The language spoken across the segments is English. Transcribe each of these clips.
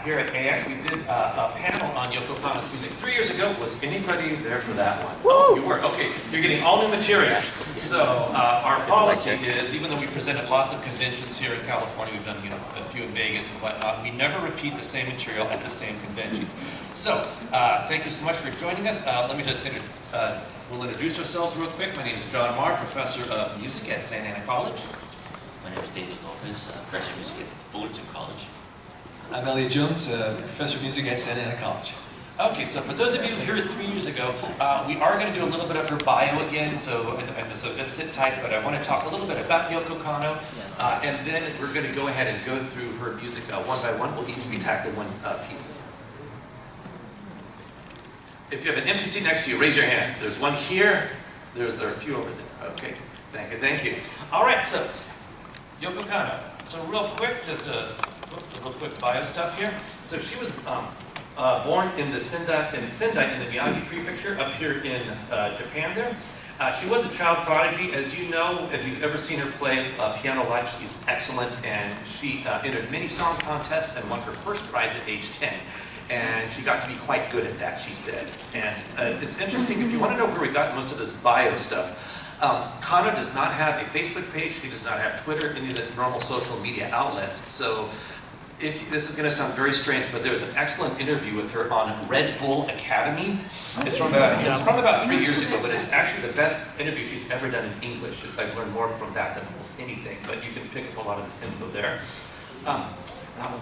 here at AX. We did a panel on Yoko Kanno's music 3 years ago. Was anybody there for that one? Oh, you were. Okay, you're getting all new material. So our policy is, even though we presented lots of conventions here in California, we've done a few in Vegas and whatnot, we never repeat the same material at the same convention. So thank you so much for joining us. Let me just we'll introduce ourselves real quick. My name is John Marr, professor of music at Santa Ana College. My name is David Lopez, professor of music at Fullerton College. I'm Elliot Jones, professor of music at Santa Ana College. Okay, so for those of you who were here 3 years ago, we are going to do a little bit of her bio again, so just sit tight, but I want to talk a little bit about Yoko Kanno, and then we're going to go ahead and go through her music one by one. We'll each be tackling one piece. If you have an empty seat next to you, raise your hand. There's one here, there are a few over there. Okay, thank you. All right, so Yoko Kanno. So real quick, just a real quick bio stuff here. So she was born in Sendai in the Miyagi Prefecture up here in Japan there. She was a child prodigy. As you know, if you've ever seen her play piano live, she's excellent, and she entered many song contests and won her first prize at age 10. And she got to be quite good at that, she said. And it's interesting, if you want to know where we got most of this bio stuff, Kanno does not have a Facebook page, she does not have Twitter, any of the normal social media outlets. So this is going to sound very strange, but there's an excellent interview with her on Red Bull Academy. It's from about 3 years ago, but it's actually the best interview she's ever done in English. I've learned more from that than almost anything, but you can pick up a lot of this info there.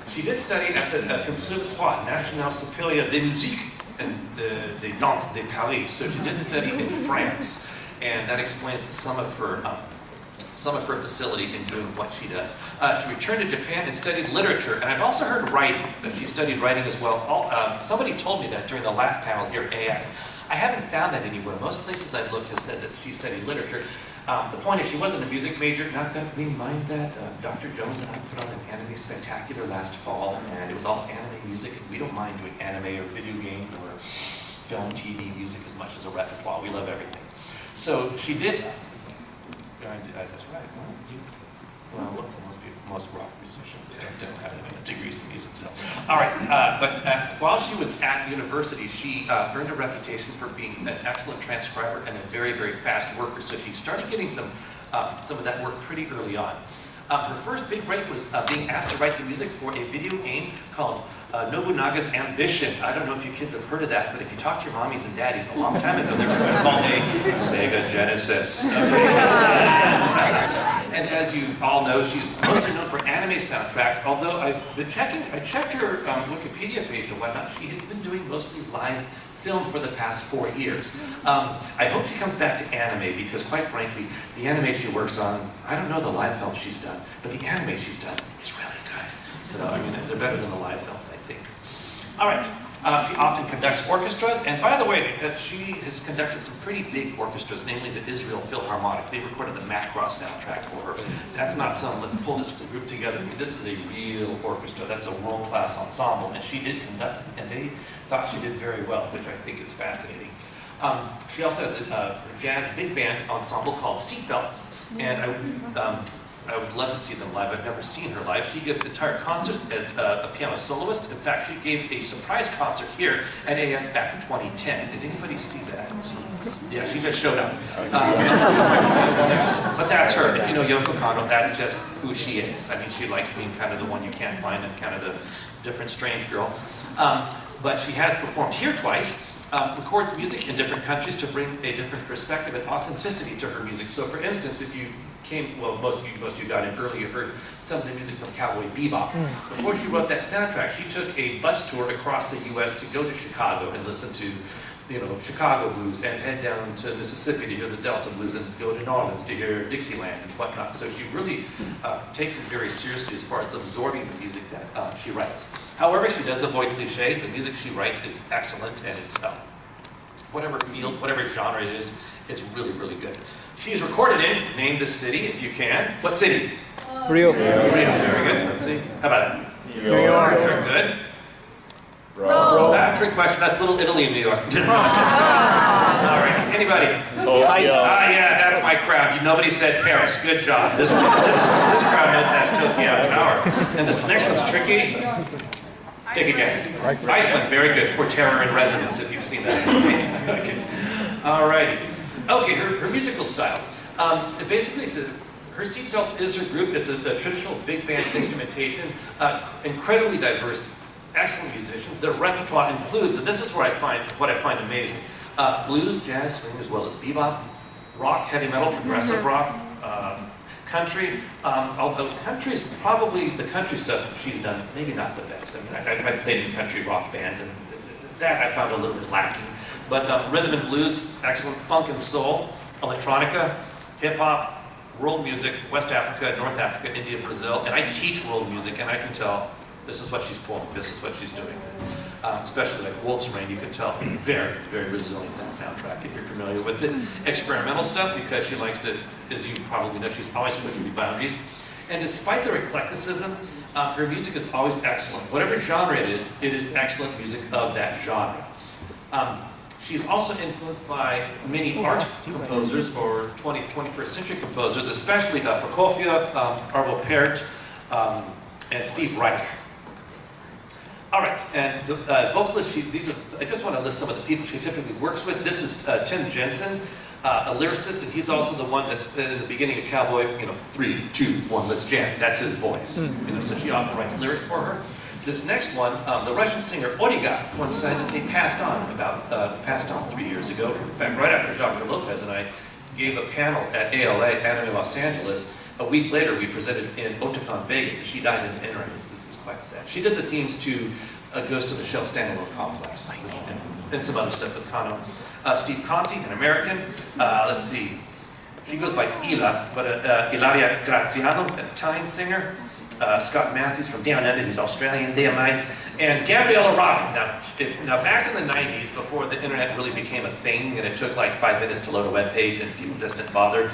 She did study at the Conservatoire National Supérieur de Musique and the Danse de Paris. So she did study in France, and that explains some of her facility in doing what she does. She returned to Japan and studied literature, and I've also heard writing, that she studied writing as well. Somebody told me that during the last panel here at AX. I haven't found that anywhere. Most places I've looked have said that she studied literature. The point is, she wasn't a music major. Not that we mind that. Dr. Jones and I put on an anime spectacular last fall, and it was all anime music. And we don't mind doing anime or video game or film, TV music as much as a repertoire. We love everything. So she did. That's right. Well, look, most rock musicians don't have degrees in music. So, all right. But while she was at university, she earned a reputation for being an excellent transcriber and a very, very fast worker. So she started getting some of that work pretty early on. Her first big break was being asked to write the music for a video game called Nobunaga's Ambition. I don't know if you kids have heard of that, but if you talk to your mommies and daddies, a long time ago, there was one called a Sega Genesis. And as you all know, she's mostly known for anime soundtracks, although I checked her Wikipedia page and whatnot. She has been doing mostly live film for the past 4 years. I hope she comes back to anime because, quite frankly, the anime she works on, I don't know the live films she's done, but the anime she's done is really good. So, I mean, they're better than the live films, I think. All right. She often conducts orchestras, and by the way, she has conducted some pretty big orchestras, namely the Israel Philharmonic. They recorded the Macross soundtrack for her. That's not some, let's pull this group together. I mean, this is a real orchestra. That's a world-class ensemble, and she did conduct it, and they thought she did very well, which I think is fascinating. She also has a jazz big band ensemble called Seatbelts, and I would love to see them live. I've never seen her live. She gives entire concerts as a piano soloist. In fact, she gave a surprise concert here at AX back in 2010. Did anybody see that? Yeah, she just showed up. But that's her. If you know Yoko Kanno, that's just who she is. I mean, she likes being kind of the one you can't find and kind of the different strange girl. But she has performed here twice. Records music in different countries to bring a different perspective and authenticity to her music. So for instance, if you came, well, most of you got in early, you heard some of the music from Cowboy Bebop. Before she wrote that soundtrack, she took a bus tour across the US to go to Chicago and listen to, Chicago blues, and head down to Mississippi to hear the Delta blues, and go to New Orleans to hear Dixieland and whatnot. So she really takes it very seriously as far as absorbing the music that she writes. However, she does avoid cliche. The music she writes is excellent, and it's whatever field, whatever genre it is, it's really, really good. She's recorded in, name this city if you can. What city? Rio. Rio, very good. Let's see. How about that? New York. Very good. Rome. Trick question. That's Little Italy in New York. All right. Anybody? Yeah, that's my crowd. Nobody said Paris. Good job. This crowd knows that's Tokyo Tower. And this next one's tricky. Take a guess. Iceland, very good. For Terror in Resonance, if you've seen that. Okay. All righty. Okay, her musical style. Basically, her Seatbelts is her group. It's a traditional big band instrumentation, incredibly diverse, excellent musicians. Their repertoire includes, and this is where what I find amazing, blues, jazz, swing, as well as bebop, rock, heavy metal, progressive rock, country. Although country is probably the country stuff she's done, maybe not the best. I mean, I've played in country rock bands, and that I found a little bit lacking. But rhythm and blues, excellent. Funk and soul, electronica, hip hop, world music, West Africa, North Africa, India, Brazil. And I teach world music, and I can tell this is what she's pulling, this is what she's doing. Especially like Wolf's Rain, you can tell very, very resilient that soundtrack if you're familiar with it. Experimental stuff, because she likes to, as you probably know, she's always pushing the boundaries. And despite their eclecticism, her music is always excellent. Whatever genre it is excellent music of that genre. She's also influenced by many art composers or 20th, 21st century composers, especially Prokofiev, Arvo Pärt, and Steve Reich. All right, and the vocalist, I just want to list some of the people she typically works with. This is Tim Jensen, a lyricist, and he's also the one that in the beginning of Cowboy, 3, 2, 1, let's jam. That's his voice. So she often writes lyrics for her. This next one, the Russian singer Odiga, coincidentally passed on 3 years ago. In fact, right after Dr. Lopez and I gave a panel at ALA, Anime Los Angeles. A week later, we presented in Otakon, Vegas, and she died in an interim. This is quite sad. She did the themes to Ghost of the Shell standalone complex, and some other stuff with Kanno. Steve Conti, an American. Let's see. She goes by Ila, but Ilaria Graziano, an Italian singer. Scott Matthews from Down Under, he's Australian, day and night. And Gabriella Robin. Now back in the 90s, before the internet really became a thing, and it took like 5 minutes to load a web page, and people just didn't bother,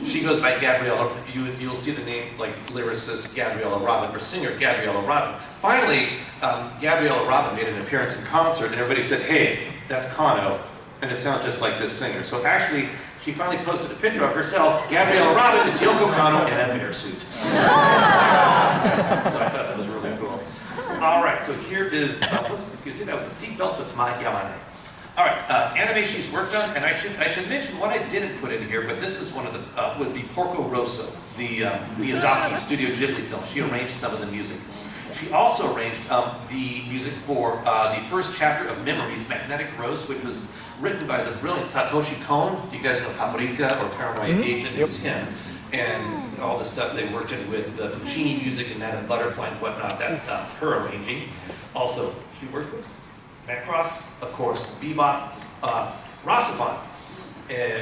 she goes by Gabriella. You'll see the name like lyricist Gabriella Robin, or singer Gabriella Robin. Finally, Gabriella Robin made an appearance in concert, and everybody said, hey, that's Kanno, and it sounds just like this singer. So actually, she finally posted a picture of herself, Gabriella Robin, it's Yoko Kanno in a bear suit. So I thought that was really cool. All right, so here is, that was the Seatbelts with Mai Yamane. All right, anime she's worked on, and I should mention what I didn't put in here, but this is one of the, was the Porco Rosso, the Miyazaki Studio Ghibli film. She arranged some of the music. She also arranged the music for the first chapter of Memories, Magnetic Rose, which was written by the brilliant Satoshi Kon. If you guys know Paprika or Paranoid Agent, it was him. And all the stuff they worked in with the Puccini music and Madame Butterfly and whatnot, that's her arranging. Also, she worked with Macross, of course, Bebop, Rasafan,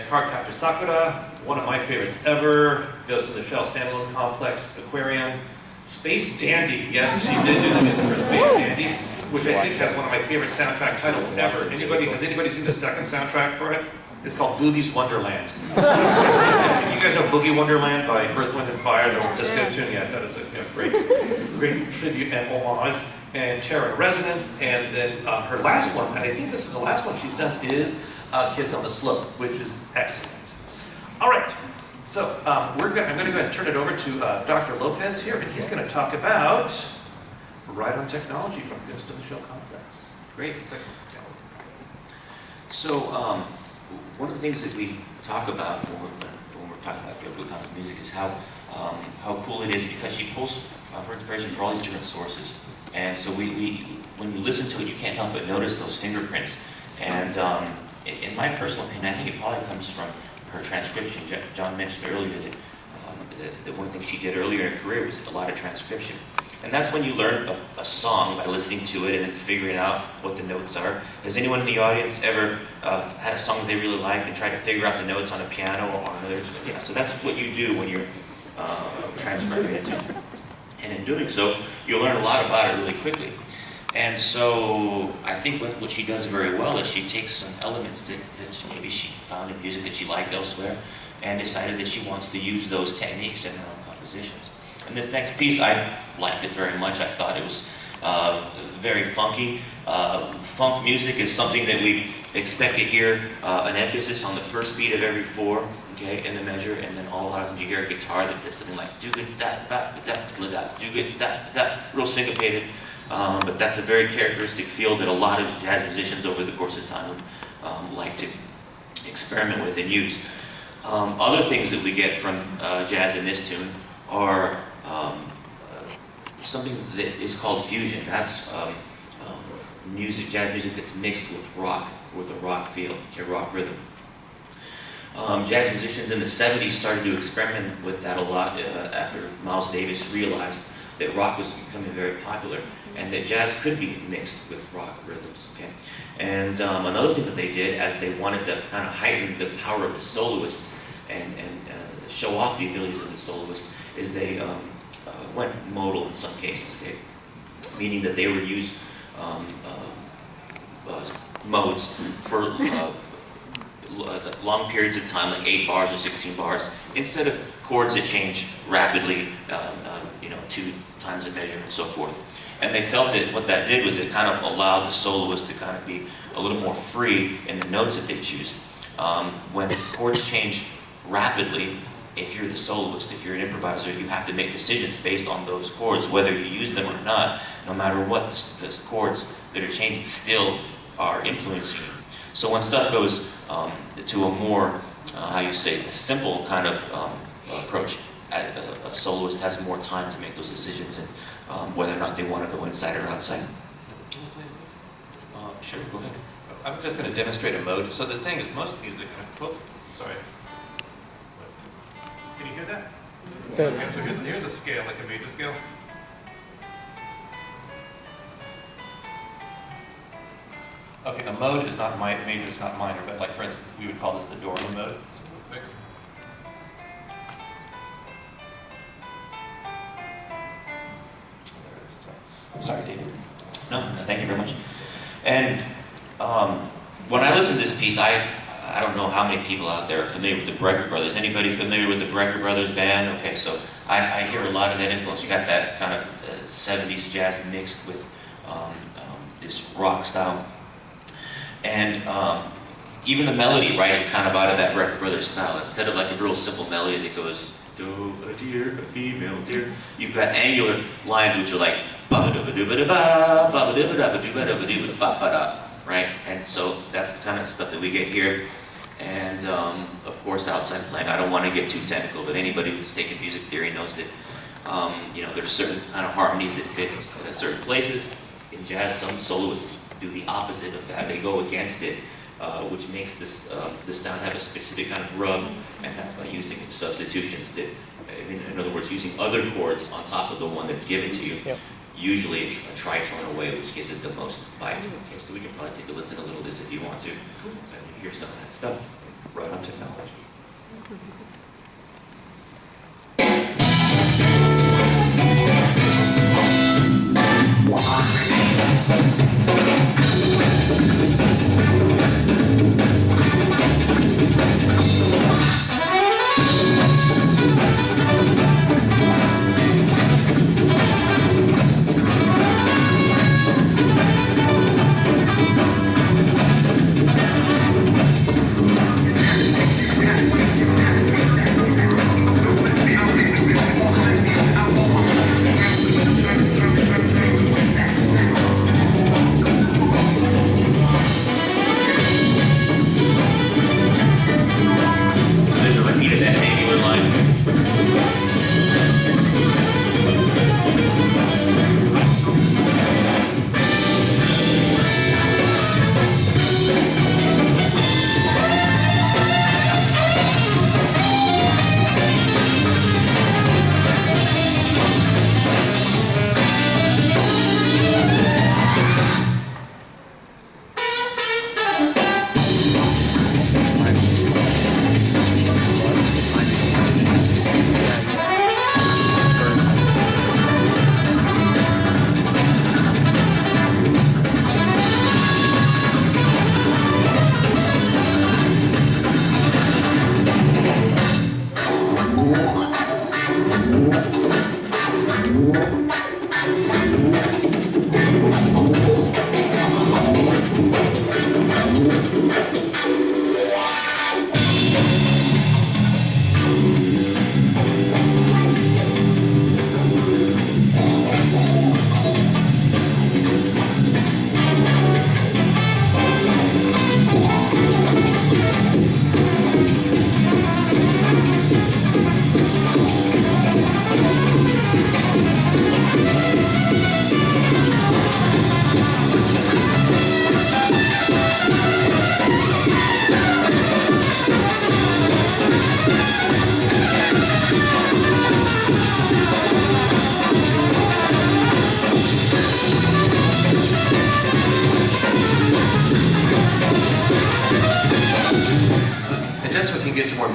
Cardcaptor Sakura, one of my favorites ever, Ghost of the Shell Standalone Complex, Aquarium, Space Dandy. Yes, she did do the music for Space Dandy, which I think has one of my favorite soundtrack titles ever. Has anybody seen the second soundtrack for it? It's called Boogie's Wonderland. You guys know Boogie Wonderland by Earth, Wind, and Fire, the old disco tune? Yeah, that is a great tribute and homage. And Terror in Resonance, and then her last one, and I think this is the last one she's done, is Kids on the Slope, which is excellent. All right, so I'm going to go ahead and turn it over to Dr. Lopez here, and he's going to talk about ride-on technology from Ghost of the Shell Complex. Great. So, one of the things that we talk about when we're talking about Yoko Kanno's music is how cool it is, because she pulls her inspiration from all these different sources. And so when you listen to it, you can't help but notice those fingerprints. And in my personal opinion, I think it probably comes from her transcription. John mentioned earlier that one thing she did earlier in her career was a lot of transcription. And that's when you learn a song by listening to it and then figuring out what the notes are. Has anyone in the audience ever had a song that they really liked and tried to figure out the notes on a piano or on another? Yeah, so that's what you do when you're transcribing it. And in doing so, you'll learn a lot about it really quickly. And so I think what she does very well is she takes some elements that maybe she found in music that she liked elsewhere and decided that she wants to use those techniques in her own compositions. And this next piece, I liked it very much. I thought it was very funky. Funk music is something that we expect to hear an emphasis on the first beat of every four, okay, in the measure, and then a lot of times you hear a guitar that does something like do-ga-da-ba-da-da-da-da, do-ga-da-da-da, real syncopated. but that's a very characteristic feel that a lot of jazz musicians over the course of time would like to experiment with and use. Other things that we get from jazz in this tune are something that is called fusion. That's music, jazz music that's mixed with rock, with a rock feel, a rock rhythm. Jazz musicians in the 70s started to experiment with that a lot after Miles Davis realized that rock was becoming very popular and that jazz could be mixed with rock rhythms. Okay, and another thing that they did, as they wanted to kind of heighten the power of the soloist and show off the abilities of the soloist, is they went modal in some cases, okay? Meaning that they would use modes for long periods of time, like 8 bars or 16 bars, instead of chords that change rapidly, 2 times a measure and so forth. And they felt that what that did was it kind of allowed the soloist to kind of be a little more free in the notes that they choose. When chords change rapidly, if you're the soloist, if you're an improviser, you have to make decisions based on those chords, whether you use them or not. No matter what, the chords that are changing still are influencing you. So when stuff goes to a more, a simple kind of approach, a soloist has more time to make those decisions and whether or not they want to go inside or outside. Sure, go ahead. I'm just going to demonstrate a mode. So the thing is, most music, sorry. Can you hear that? Good. Okay, so here's a scale, like a major scale. Okay, a mode is not major, it's not minor, but like for instance, we would call this the Dorian mode. So real quick. There it is. Sorry, David. No, thank you very much. And when I listen to this piece, I don't know how many people out there are familiar with the Brecker Brothers. Anybody familiar with the Brecker Brothers band? Okay, so I hear a lot of that influence. You got that kind of 70s jazz mixed with this rock style. And even the melody, right, is kind of out of that Brecker Brothers style. Instead of like a real simple melody that goes, do a deer, a female deer, you've got angular lines which are like, ba-ba-da-ba-da-ba-da-ba, ba-ba-da-ba-da-ba-da-ba-da-ba-da, right? And so that's the kind of stuff that we get here. And of course, outside playing, I don't want to get too technical, but anybody who's taken music theory knows that there's certain kind of harmonies that fit certain places. In jazz, some soloists do the opposite of that. They go against it, which makes this sound have a specific kind of rub, and that's by using substitutions. That, in other words, using other chords on top of the one that's given to you. Yep. Usually a tritone away, which gives it the most bite. Okay, so we can probably take a listen a little of this if you want to, and hear some of that stuff. Right on technology.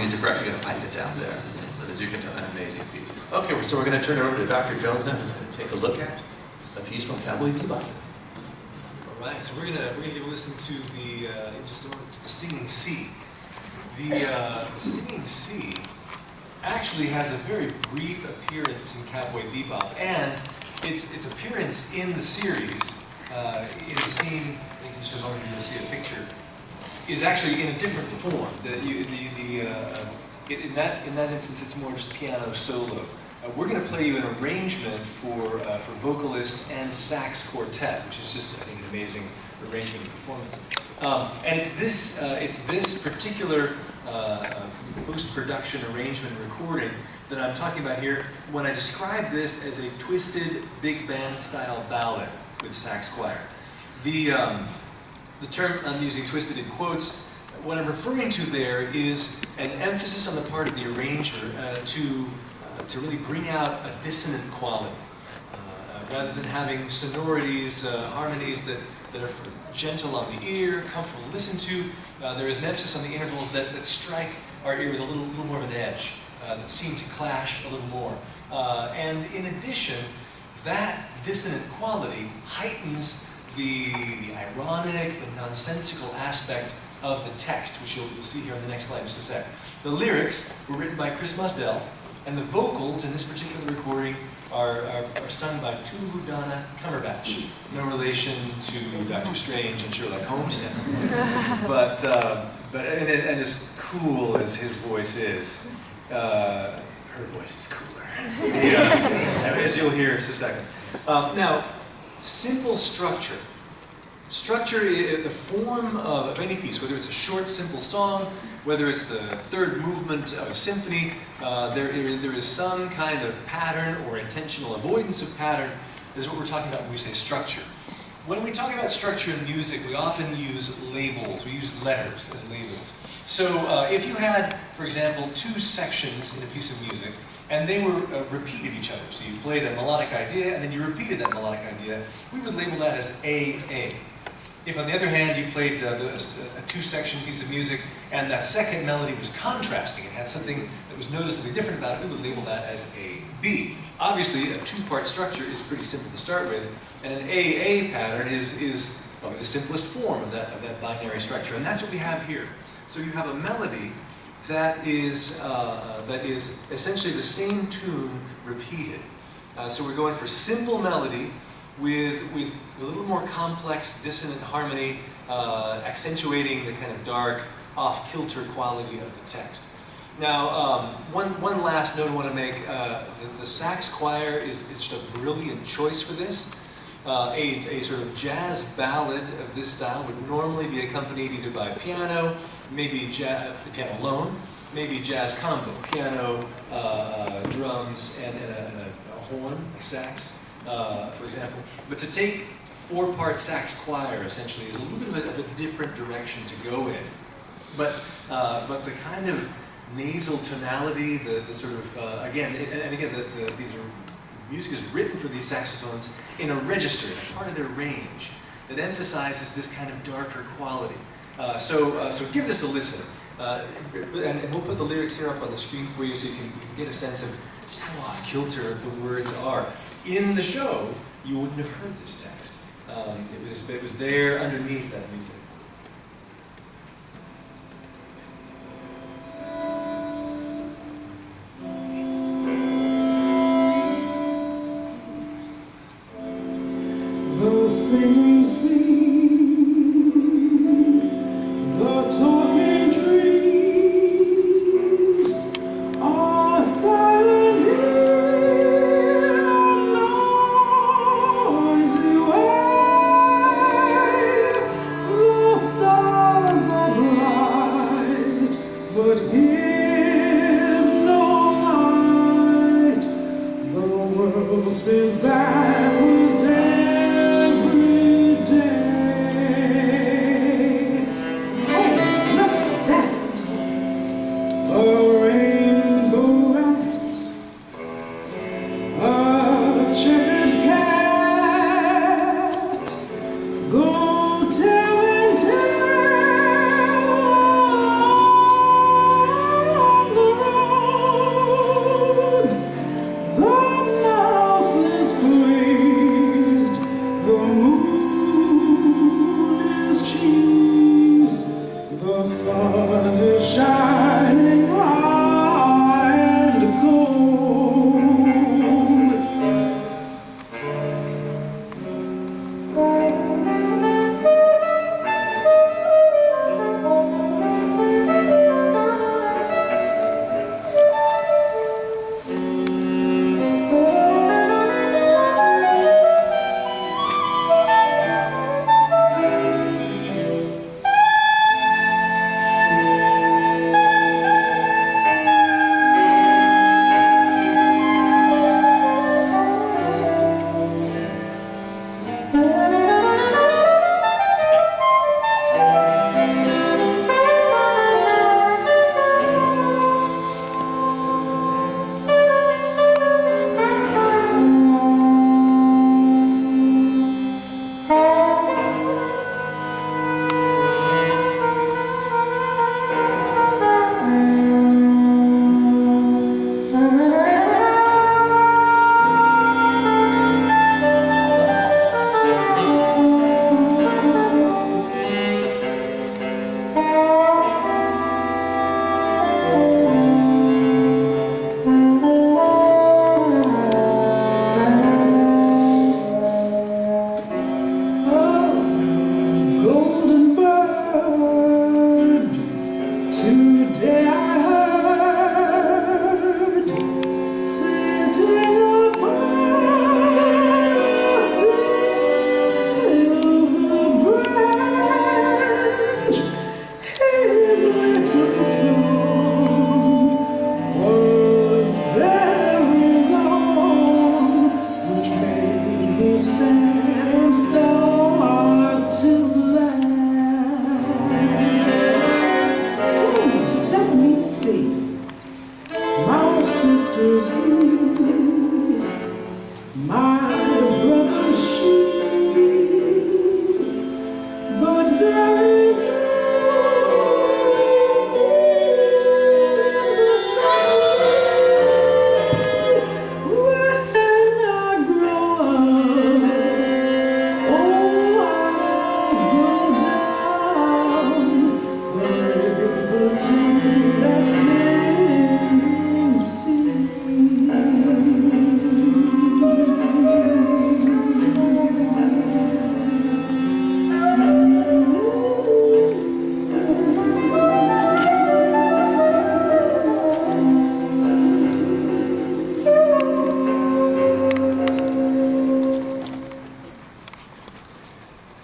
music, we're actually going to find it down there. But as you can tell, an amazing piece. Okay, so we're going to turn it over to Dr. Jones now, who's going to take a look at a piece from Cowboy Bebop. All right, so we're gonna give a listen to the Singing Sea. The Singing Sea actually has a very brief appearance in Cowboy Bebop, and its appearance in the series, in the scene, I think in just a moment you'll see a picture, is actually in a different form. In that instance, it's more just piano solo. We're going to play you an arrangement for vocalist and sax quartet, which is just, I think, an amazing arrangement and performance. And it's this particular post-production arrangement and recording that I'm talking about here when I describe this as a twisted big band style ballad with sax choir. The term I'm using, twisted, in quotes. What I'm referring to there is an emphasis on the part of the arranger to really bring out a dissonant quality, rather than having sonorities, harmonies that are gentle on the ear, comfortable to listen to. There is an emphasis on the intervals that strike our ear with a little more of an edge, that seem to clash a little more. And in addition, that dissonant quality heightens the ironic, the nonsensical aspect of the text, which you'll see here on the next slide in just a sec. The lyrics were written by Chris Musdell, and the vocals in this particular recording are sung by Donna Cumberbatch. No relation to Dr. Strange and Sherlock Holmes. but and as cool as his voice is, her voice is cooler. As you'll hear in just a second. Now, simple structure. Structure, the form of any piece, whether it's a short, simple song, whether it's the third movement of a symphony, there is some kind of pattern or intentional avoidance of pattern. This is what we're talking about when we say structure. When we talk about structure in music, we often use labels. We use letters as labels. So if you had, for example, two sections in a piece of music, and they were repeated each other, so you played a melodic idea, and then you repeated that melodic idea, we would label that as A. If, on the other hand, you played a two-section piece of music and that second melody was contrasting, it had something that was noticeably different about it, we would label that as A, B. Obviously, a two-part structure is pretty simple to start with, and an A pattern is probably the simplest form of that binary structure, and that's what we have here. So you have a melody that is essentially the same tune repeated. So we're going for simple melody with a little more complex dissonant harmony, accentuating the kind of dark, off-kilter quality of the text. Now, one last note I want to make. The sax choir is just a brilliant choice for this. A sort of jazz ballad of this style would normally be accompanied either by piano, maybe piano alone, maybe jazz combo, piano, drums, and a horn, a sax, for example. But to take four-part sax choir, essentially, is a little bit of a different direction to go in. But the kind of nasal tonality, the sort of, again, the music is written for these saxophones in a register, in a part of their range, that emphasizes this kind of darker quality. So give this a listen. And we'll put the lyrics here up on the screen for you so you can get a sense of just how off-kilter the words are. In the show, you wouldn't have heard this text. It was there underneath that music. The singing sea, the talking trees are silent in a noisy way. The stars are bright, but give no light. The world spins backwards every day.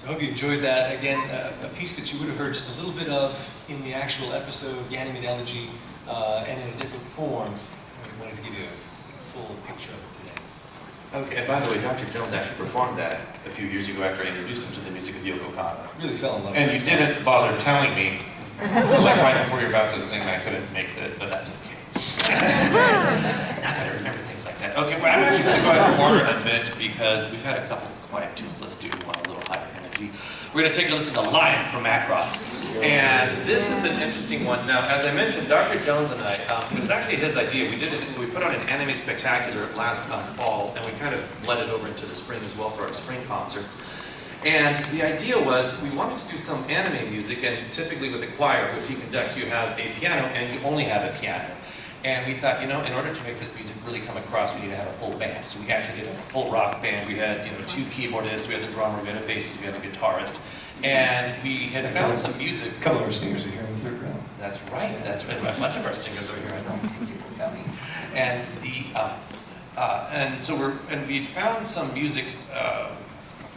So I hope you enjoyed that. Again, a piece that you would have heard just a little bit of in the actual episode, the Anime Elegy, and in a different form. I wanted to give you a full picture of it today. Okay, and by the way, Dr. Jones actually performed that a few years ago after I introduced him to the music of Yoko Kanno. Really fell in love And with you it. didn't bother telling me, so like right before you're about to sing, I couldn't make it, but that's okay. Not that I remember things like that. Okay, well, I'm actually going to go ahead and order a bit because we've had a couple of quiet tunes. Let's do one a little higher energy. We're going to take a listen to Lion from Macross. And this is an interesting one. Now, as I mentioned, Dr. Jones and I, it was actually his idea. We put on an anime spectacular last fall, and we kind of led it over into the spring as well for our spring concerts. And the idea was we wanted to do some anime music, and typically with a choir, if he conducts, you have a piano, and you only have a piano. And we thought, in order to make this music really come across, we need to have a full band. So we actually did a full rock band. We had, 2 keyboardists, we had the drummer, we had a bassist, we had a guitarist. And we had found some music. A couple of our singers are here in the third row. That's right. That's right. A bunch of our singers are here. I know. Thank you for coming. And we found some music.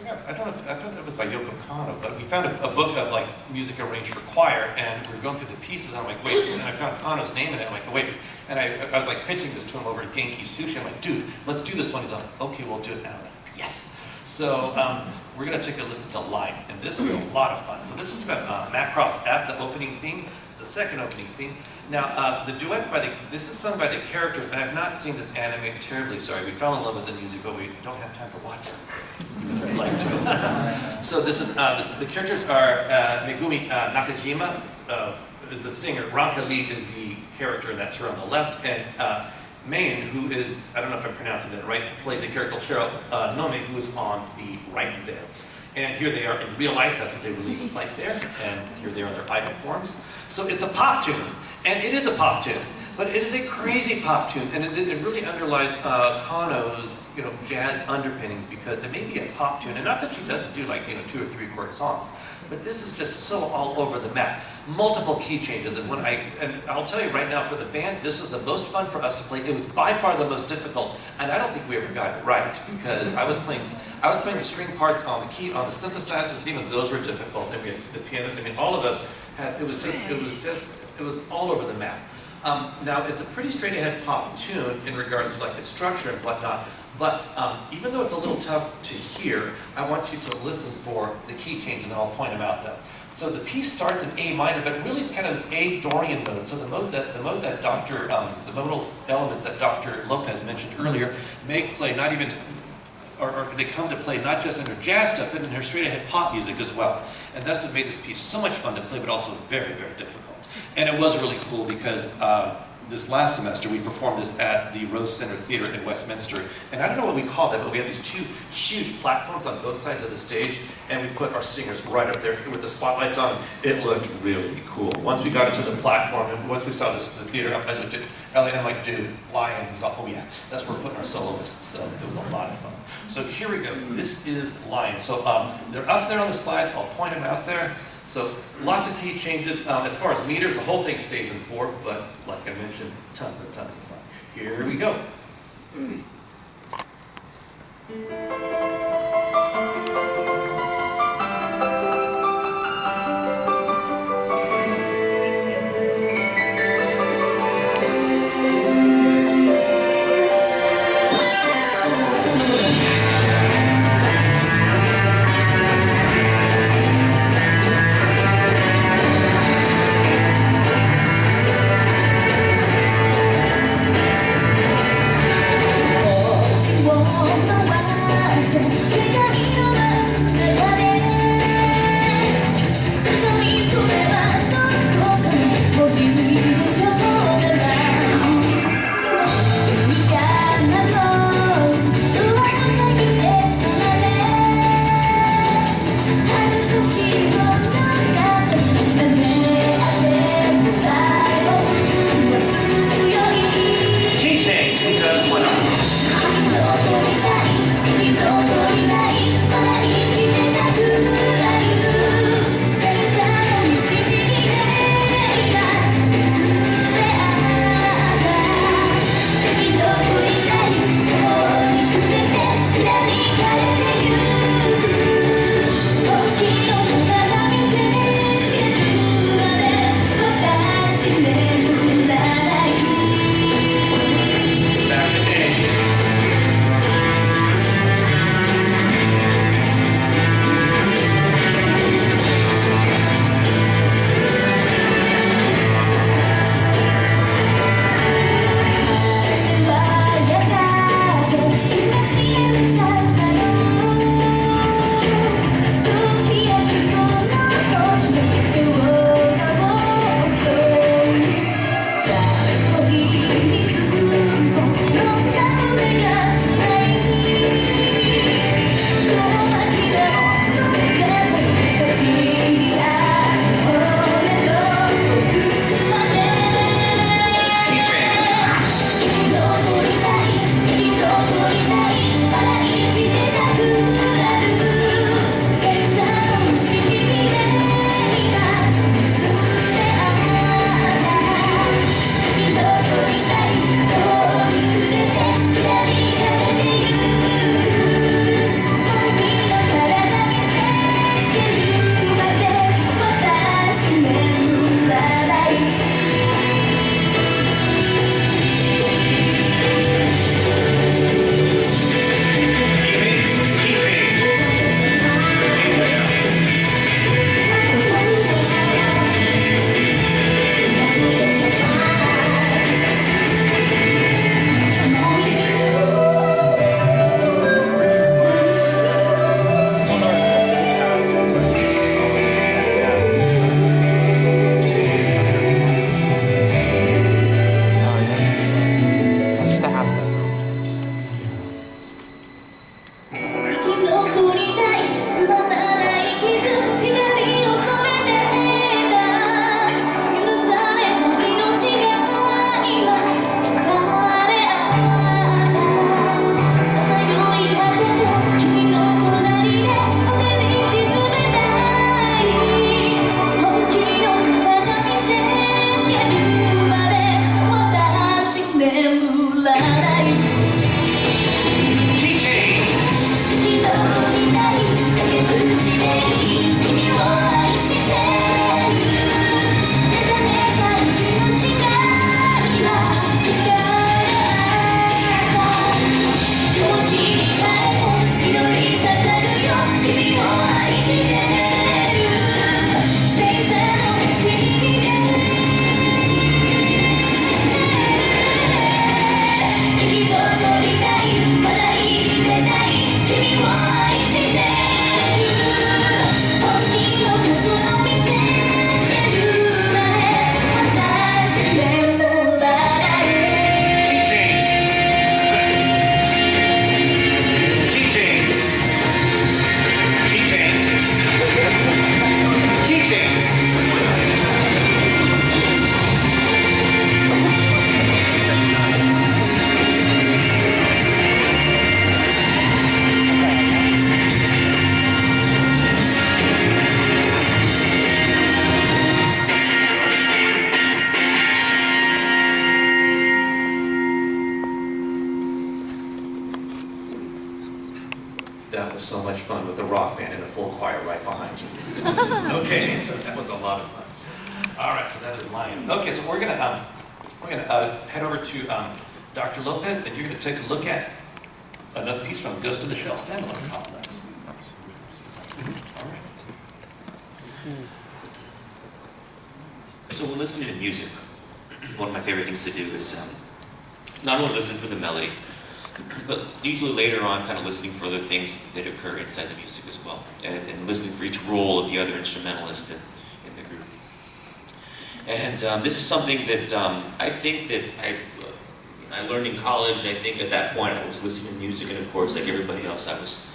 I don't know. I thought that was by Yoko Kanno, but we found a book of like music arranged for choir, and we were going through the pieces. And I'm like, wait. And I found Kanno's name in it. I'm like, wait. And I was like pitching this to him over at Genki Sushi. I'm like, dude, let's do this one. He's like, okay, we'll do it. And I was like, yes. So we're going to take a listen to Lion, and this is a lot of fun. So this is about Macross F, the opening theme. It's the second opening theme. Now, the duet this is sung by the characters, and I've not seen this anime, terribly sorry. We fell in love with the music, but we don't have time to watch it. We'd like to. So this is, the characters are Megumi Nakajima is the singer, Ranka Lee is the character, and that's her on the left, and Main, who is, I don't know if I'm pronouncing that right, plays a character, Cheryl Nome, who is on the right there. And here they are in real life, that's what they really look like there, and here they are in their idol forms. So it's a pop tune, and it is a pop tune, but it is a crazy pop tune, and it really underlies Kanno's, jazz underpinnings, because it may be a pop tune, and not that she doesn't do like, 2 or 3 chord songs, but this is just so all over the map. Multiple key changes, and I'll tell you right now, for the band, this was the most fun for us to play. It was by far the most difficult, and I don't think we ever got it right, because I was playing the string parts on the synthesizers, even those were difficult, and we had the pianist, all of us had, it was all over the map. Now, it's a pretty straight-ahead pop tune in regards to like its structure and whatnot, but even though it's a little tough to hear, I want you to listen for the key changes, and I'll point them out though. So the piece starts in A minor, but really it's kind of this A Dorian mode. So the modal elements that Dr. Lopez mentioned earlier may play not even, or they come to play not just in her jazz stuff, but in her straight-ahead pop music as well. And that's what made this piece so much fun to play, but also very, very difficult. And it was really cool because this last semester we performed this at the Rose Center Theater in Westminster. And I don't know what we called it, but we had these 2 huge platforms on both sides of the stage, and we put our singers right up there with the spotlights on. It looked really cool. Once we got into the platform, and once we saw the theater, I looked at Ellie and I'm like, dude, Lion. He's like, oh yeah, that's where we're putting our soloists. So it was a lot of fun. So here we go. This is Lion. So they're up there on the slides. I'll point them out there. So lots of key changes. As far as meter, the whole thing stays in 4, but like I mentioned, tons and tons of fun. Here we go. full choir right behind you. Okay, so that was a lot of fun. All right, so that is Lion. Okay, so we're gonna head over to Dr. Lopez, and you're gonna take a look at another piece from Ghost of the Shell standalone complex. All right. So when listening to music, one of my favorite things to do is not only listen for the melody, but usually later on kind of listening for other things that occur inside the music as well, and listening for each role of the other instrumentalists in the group. And this is something that I think that I learned in college. I think at that point I was listening to music, and of course, like everybody else, I was,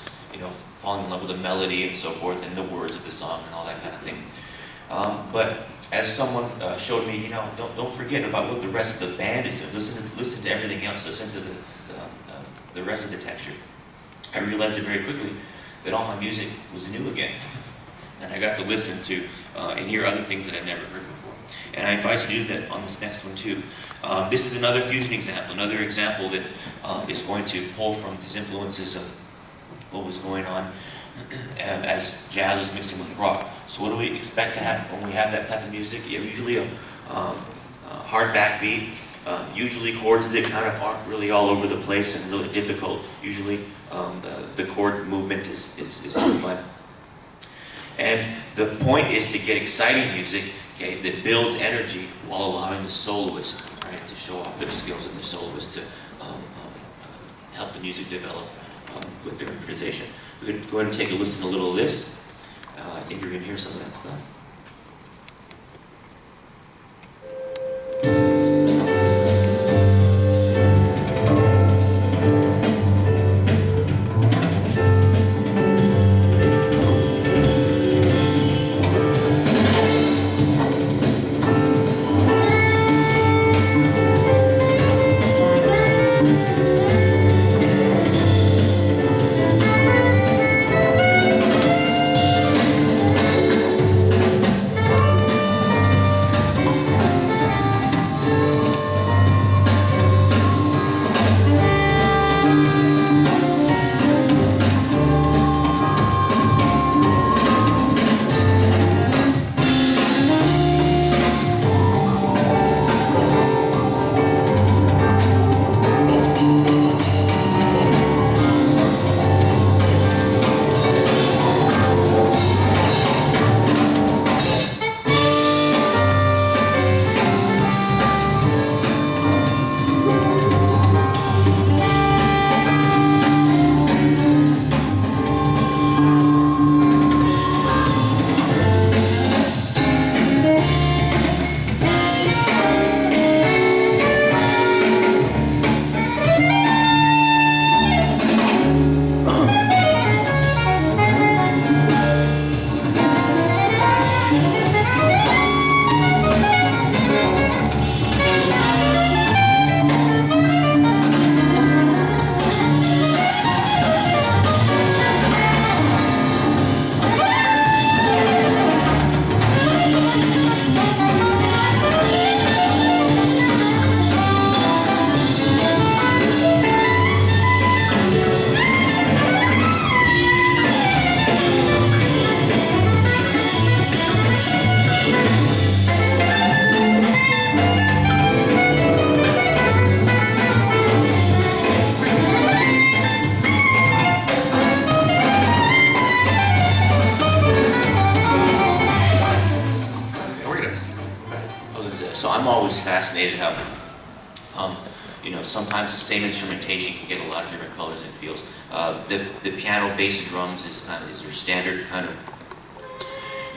falling in love with the melody and so forth, and the words of the song and all that kind of thing. But as someone showed me, don't forget about what the rest of the band is doing. Listen to everything else. Listen to the rest of the texture. I realized it very quickly that all my music was new again, and I got to listen to and hear other things that I'd never heard before. And I invite you to do that on this next one too. This is another fusion example, another example that is going to pull from these influences of what was going on as jazz was mixing with rock. So what do we expect to have when we have that type of music? You have usually a hard backbeat, usually chords that kind of aren't really all over the place and really difficult. Usually the chord movement is some fun. And the point is to get exciting music, okay, that builds energy while allowing the soloist, right, to show off their skills, and the soloist to help the music develop with their improvisation. We're going to go ahead and take a listen to a little of this. I think you're going to hear some of that stuff. So I'm always fascinated how, sometimes the same instrumentation can get a lot of different colors and feels. The piano, bass, and drums is your standard kind of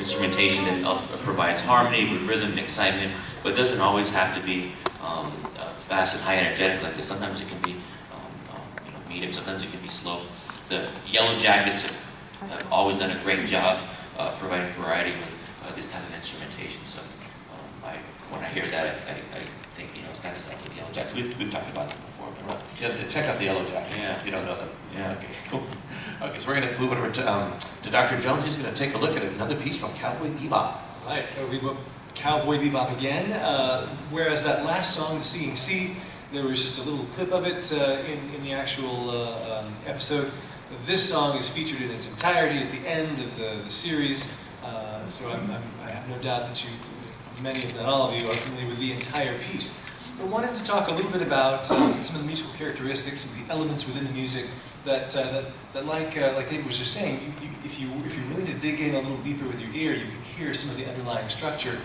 instrumentation that provides harmony with rhythm and excitement, but doesn't always have to be fast and high energetic like this. Sometimes it can be medium, sometimes it can be slow. The Yellow Jackets have always done a great job providing variety with this type of instrumentation. So when I hear that, I think, it kind of sounds like Yellow Jackets. We've talked about them before. But Yeah, check out the Yellow Jackets if you don't know them. Yeah. Okay, cool. Okay, so we're going to move over to Dr. Jones. He's going to take a look at another piece from Cowboy Bebop. Right, Cowboy Bebop again. Whereas that last song, The Seeing Sea, there was just a little clip of it in the actual episode. this song is featured in its entirety at the end of the series, so I have no doubt that many if not all of you, are familiar with the entire piece. I wanted to talk a little bit about some of the musical characteristics, some of the elements within the music that like David was just saying, if you're willing to dig in a little deeper with your ear, you can hear some of the underlying structure,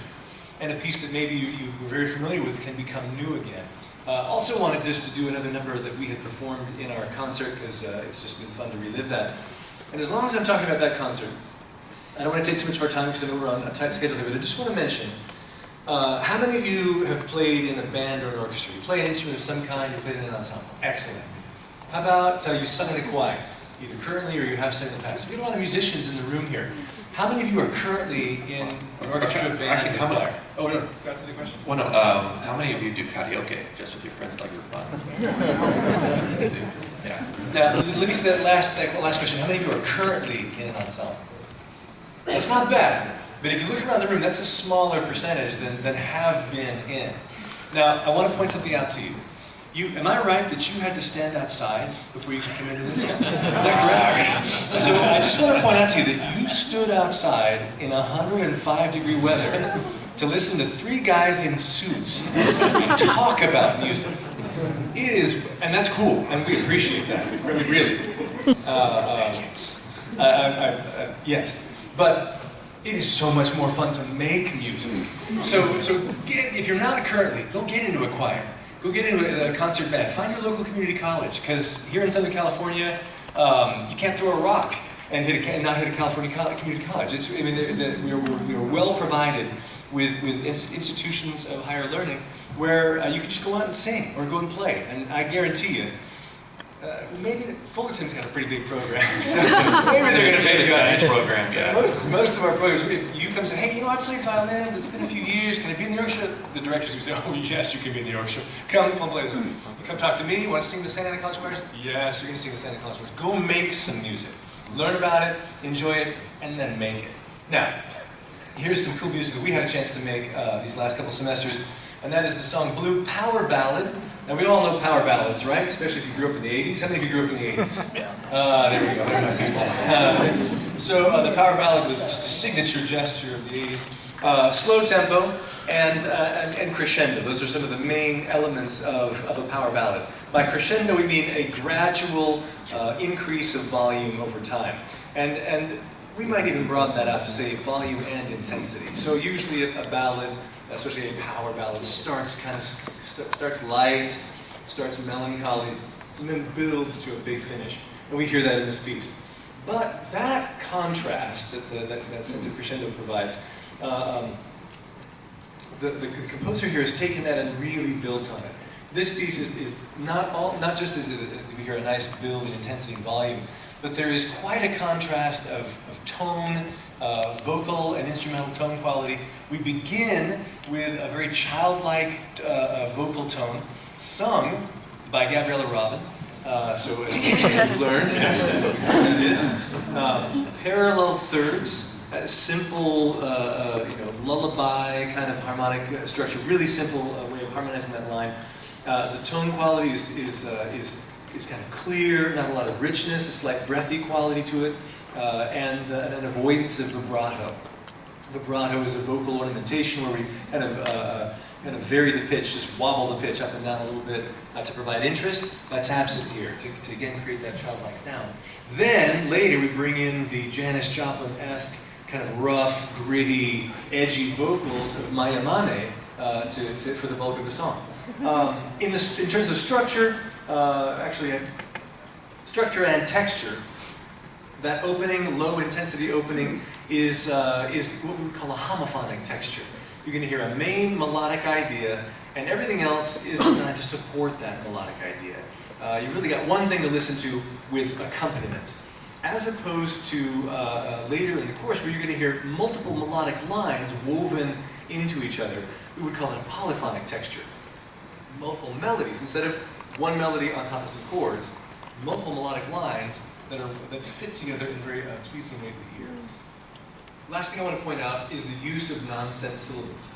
and a piece that maybe you were very familiar with can become new again. Also wanted just to do another number that we had performed in our concert, because it's just been fun to relive that. And as long as I'm talking about that concert, I don't want to take too much of our time because I know we're on a tight schedule here, but I just want to mention, how many of you have played in a band or an orchestra? You play an instrument of some kind, you played in an ensemble. Excellent. How about you sung in a choir, either currently or you have sung in the past? We have a lot of musicians in the room here. How many of you are currently in an orchestra, band, Actually, or choir? Oh, no, got the question? Well, no, how many of you do karaoke just with your friends like you're fun? Yeah. Now, let me say that last question. How many of you are currently in an ensemble? That's not bad. But if you look around the room, that's a smaller percentage than have been in. Now, I want to point something out to you. Am I right that you had to stand outside before you could come into this? Is that correct? So I just want to point out to you that you stood outside in 105-degree weather to listen to three guys in suits talk about music. It is, and that's cool, and we appreciate that, really. Yes, but it is so much more fun to make music. So if you're not currently, go get into a choir. Go get into a concert band. Find your local community college, because here in Southern California, you can't throw a rock and not hit a California community college. We are well provided with institutions of higher learning where you can just go out and sing or go and play. And I guarantee you, maybe Fullerton's got a pretty big program, so maybe they're going to make you out program. Yeah. Most of our programs, if you come and say, hey, I played violin, but it's been a few years, can I be in the orchestra? The directors would say, oh yes, you can be in the orchestra. Come play with us. Come talk to me, you want to sing the Santa Ana College Choirs? Yes, you're going to sing the Santa Ana College Choirs. Go make some music. Learn about it, enjoy it, and then make it. Now, here's some cool music that we had a chance to make these last couple semesters, and that is the song Blue Power Ballad. Now, we all know power ballads, right? Especially if you grew up in the 80s. How many of you grew up in the 80s? There we go, there are my people. So the power ballad was just a signature gesture of the 80s. Slow tempo and crescendo. Those are some of the main elements of a power ballad. By crescendo, we mean a gradual increase of volume over time. And we might even broaden that out to say volume and intensity. So usually a ballad, especially a power ballad, starts light, starts melancholy, and then builds to a big finish. And we hear that in this piece. But that contrast that sense of crescendo provides, the composer here has taken that and really built on it. This piece is not just as we hear a nice build in intensity and volume, but there is quite a contrast of tone, vocal and instrumental tone quality. We begin with a very childlike vocal tone, sung by Gabriella Robin. So as you learned, yes, that is. Parallel thirds, simple, lullaby kind of harmonic structure. Really simple way of harmonizing that line. The tone quality is kind of clear, not a lot of richness, a slight breathy quality to it, and an avoidance of vibrato. Vibrato is a vocal ornamentation where we kind of vary the pitch, just wobble the pitch up and down a little bit to provide interest. That's absent here, to again create that childlike sound. Then, later, we bring in the Janis Joplin-esque, kind of rough, gritty, edgy vocals of Maya Mane for the bulk of the song. In terms of structure, structure and texture, that opening, low-intensity opening, is what we call a homophonic texture. You're going to hear a main melodic idea, and everything else is designed to support that melodic idea. You've really got one thing to listen to with accompaniment, as opposed to later in the course where you're going to hear multiple melodic lines woven into each other. We would call it a polyphonic texture. Multiple melodies, instead of one melody on top of some chords, multiple melodic lines that fit together in a very pleasing way to the ear. Last thing I want to point out is the use of nonsense syllables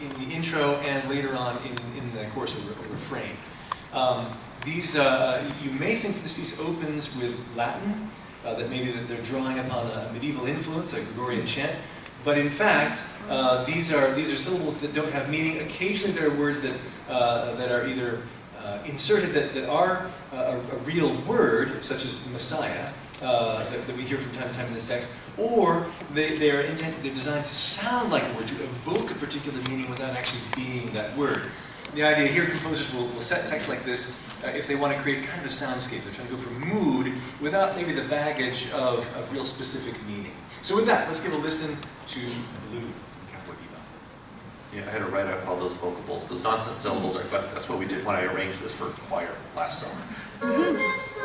in the intro and later on in the course of a refrain. These, you may think that this piece opens with Latin, that maybe that they're drawing upon a medieval influence, a Gregorian chant, but in fact, these are syllables that don't have meaning. Occasionally there are words that, that are either inserted that are a real word, such as Messiah, that we hear from time to time in this text, or they're designed to sound like a word, to evoke a particular meaning without actually being that word. The idea here, composers will set text like this if they want to create kind of a soundscape. They're trying to go for mood without maybe the baggage of real specific meaning. So with that, let's give a listen to Blue from Cowboy Bebop. Yeah, I had to write out all those vocables. Those nonsense syllables are, but that's what we did when I arranged this for choir last summer. Whoops.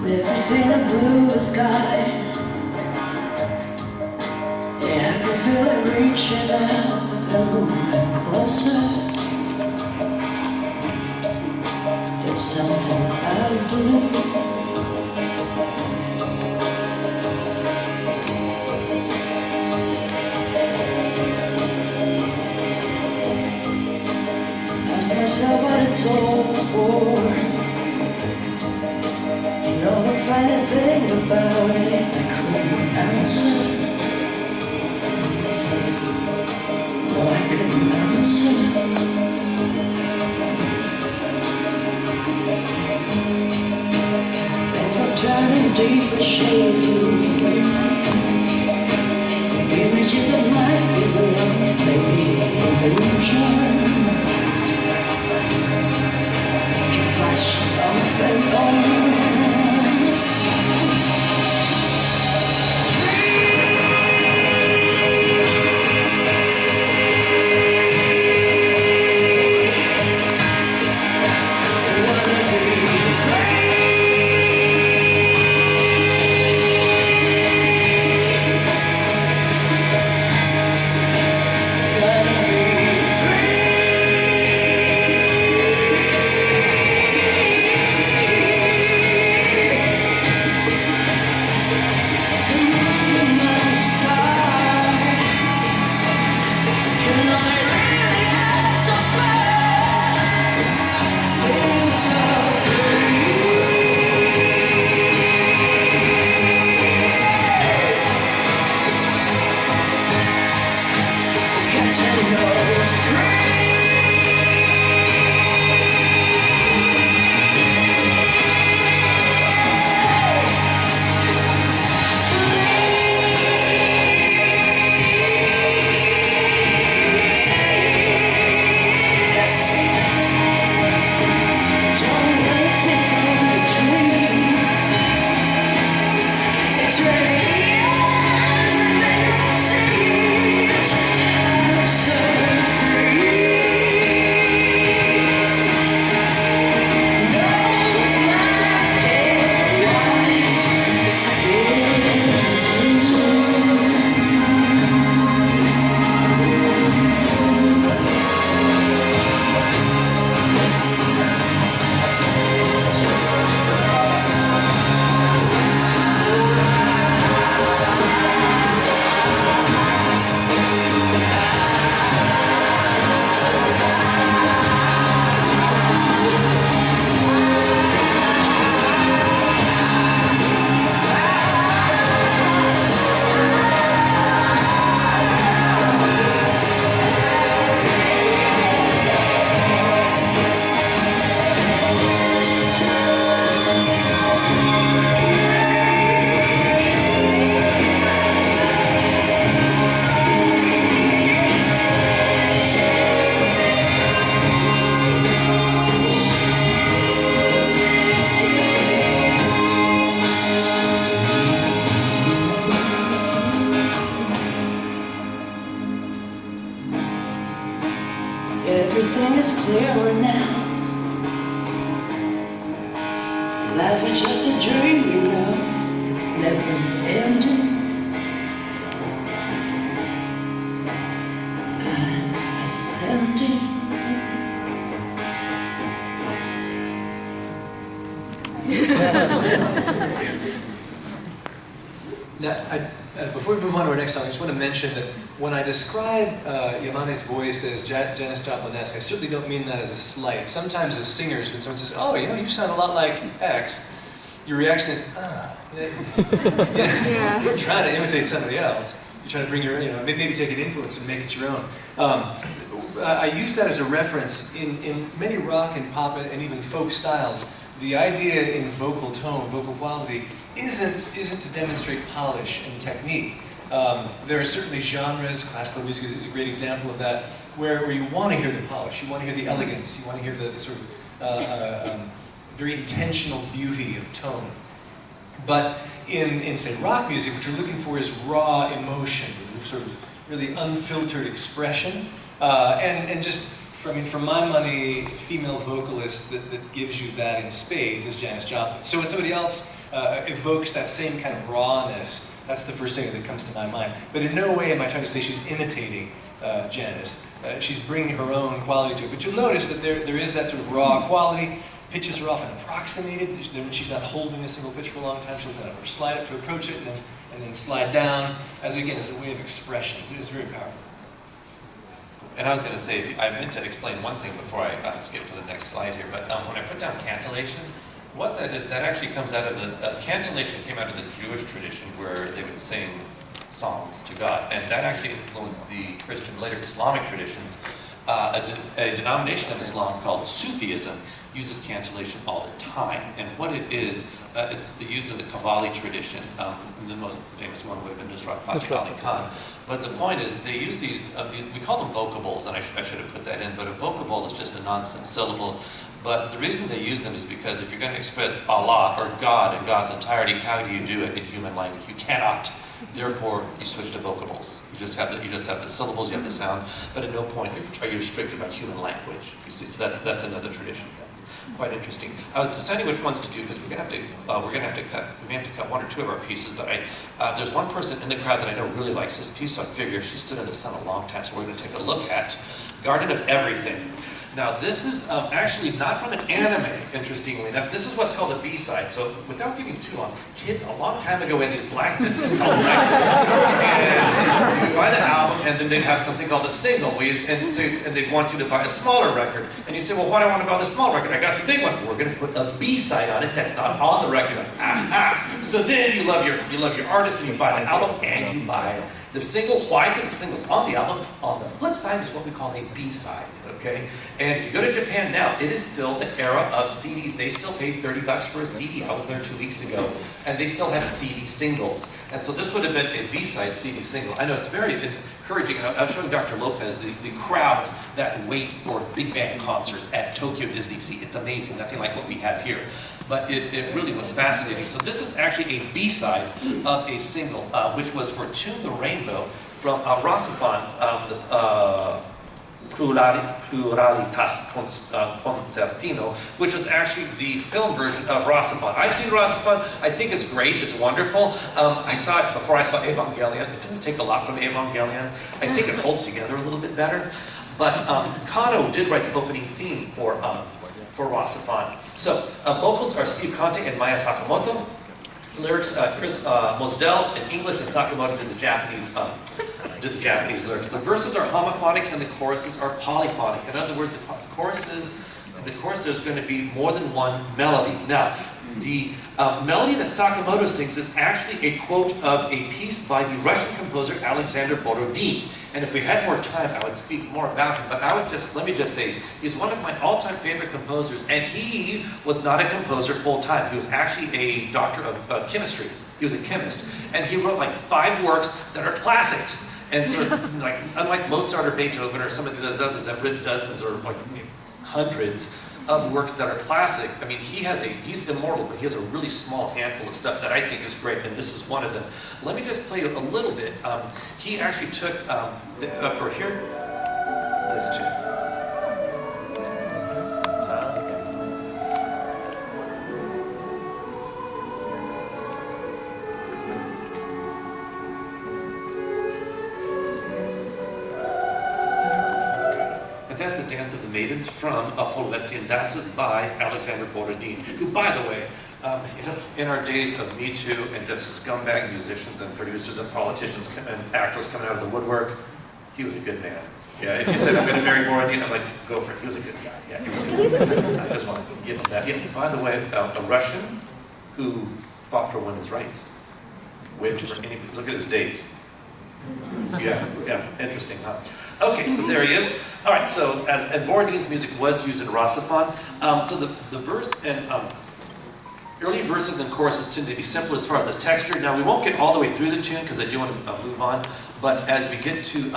Never seen a bluer sky. Yeah, I can feel it reaching out and moving closer. There's something about blue. Ask myself what it's all for. You know the funny thing about it, I couldn't answer. No, I couldn't answer. Things are turning deeper shade blue. Images that might be real, maybe illusion. everything is clearer now. Life is just a dream, you know, it's never ending. Ascending. Now, before we move on to our next song, I just want to mention that when I describe Yamane's voice as Janis Joplin-esque, I certainly don't mean that as a slight. Sometimes as singers, when someone says, "Oh, you know, you sound a lot like X," your reaction is, yeah. You're trying to imitate somebody else. You're trying to bring your, maybe take an influence and make it your own. I use that as a reference in many rock and pop and even folk styles. The idea in vocal tone, vocal quality, isn't to demonstrate polish and technique. There are certainly genres, classical music is a great example of that, where you want to hear the polish, you want to hear the elegance, you want to hear the sort of very intentional beauty of tone. But in say, rock music, what you're looking for is raw emotion, sort of really unfiltered expression, and just, for my money, female vocalist that gives you that in spades is Janis Joplin. So when somebody else evokes that same kind of rawness, that's the first thing that comes to my mind. But in no way am I trying to say she's imitating Janis. She's bringing her own quality to it. But you'll notice that there is that sort of raw quality. Pitches are often approximated. She's not holding a single pitch for a long time. She'll kind of slide up to approach it and then slide down. As a way of expression. It's very powerful. And I was going to say, I meant to explain one thing before I skip to the next slide here, but when I put down cantillation, what that is, that actually comes out of cantillation came out of the Jewish tradition where they would sing songs to God, and that actually influenced the Christian, later Islamic traditions. A denomination of Islam called Sufism uses cantillation all the time, and what it is, it's used in the Qawwali tradition. The most famous one would have been Nusrat Fateh Ali Khan. But the point is, they use these we call them vocables, and I should have put that in, but a vocable is just a nonsense syllable. But the reason they use them is because if you're going to express Allah or God in God's entirety, how do you do it in human language? You cannot. Therefore, you switch to vocables. You just have the syllables, you have the sound, but at no point are you restricted by human language. You see, so that's another tradition. That's quite interesting. I was deciding which ones to do because we may have to cut one or two of our pieces. But there's one person in the crowd that I know really likes this piece, so I figure she stood in the sun a long time. So we're going to take a look at Garden of Everything. Now, this is actually not from an anime, interestingly enough. This is what's called a B-side. So, without giving too long, kids a long time ago had these black discs called records. And you buy the album, and then they'd have something called a single. And they'd want you to buy a smaller record. And you say, well, why do I want to buy the small record? I got the big one. We're going to put a B-side on it that's not on the record. Like, aha! So then you love your artist, and you buy the album, and you buy the single. Why? Because the single's on the album. On the flip side is what we call a B-side. Okay? And if you go to Japan now, it is still the era of CDs. They still pay $30 for a CD. I was there 2 weeks ago, and they still have CD singles. And so this would have been a B-side CD single. I know it's very encouraging. I was showing Dr. Lopez the crowds that wait for big band concerts at Tokyo Disney Sea. It's amazing, nothing like what we have here. But it really was fascinating. So this is actually a B-side of a single, which was for Tune the Rainbow from Rasifan, Pluralitas Concertino, which was actually the film version of Rasifan. I've seen Rasifan. I think it's great. It's wonderful. I saw it before I saw Evangelion. It does take a lot from Evangelion. I think it holds together a little bit better. But Kanno did write the opening theme for Rasifan. So vocals are Steve Conte and Maya Sakamoto. Lyrics, Chris Mosdell in English, and Sakamoto did the Japanese lyrics. The verses are homophonic and the choruses are polyphonic. In other words, the chorus, there's going to be more than one melody. Now, the melody that Sakamoto sings is actually a quote of a piece by the Russian composer Alexander Borodin. And if we had more time, I would speak more about him. But let me just say, he's one of my all-time favorite composers. And he was not a composer full-time. He was actually a doctor of chemistry. He was a chemist. And he wrote like 5 works that are classics. And sort of like, unlike Mozart or Beethoven or some of those others that have written dozens or like hundreds of works that are classic. I mean, he's immortal, but he has a really small handful of stuff that I think is great, and this is one of them. Let me just play a little bit. He actually took, this tune. Dance of the Maidens from Polvetzian Dances by Alexander Borodin, who, by the way, in our days of Me Too and just scumbag musicians and producers and politicians and actors coming out of the woodwork, he was a good man. Yeah, if you said, I'm going to marry Borodin, I'm like, go for it. He was a good guy. Yeah, he really was. I just want to give him that. Yeah, by the way, a Russian who fought for women's rights. Look at his dates. Yeah, interesting, huh? Okay, so there he is. All right, so and Borodin's music was used in Rossifon. So the verse and early verses and choruses tend to be simple as far as the texture. Now, we won't get all the way through the tune because I do want to move on. But as we get to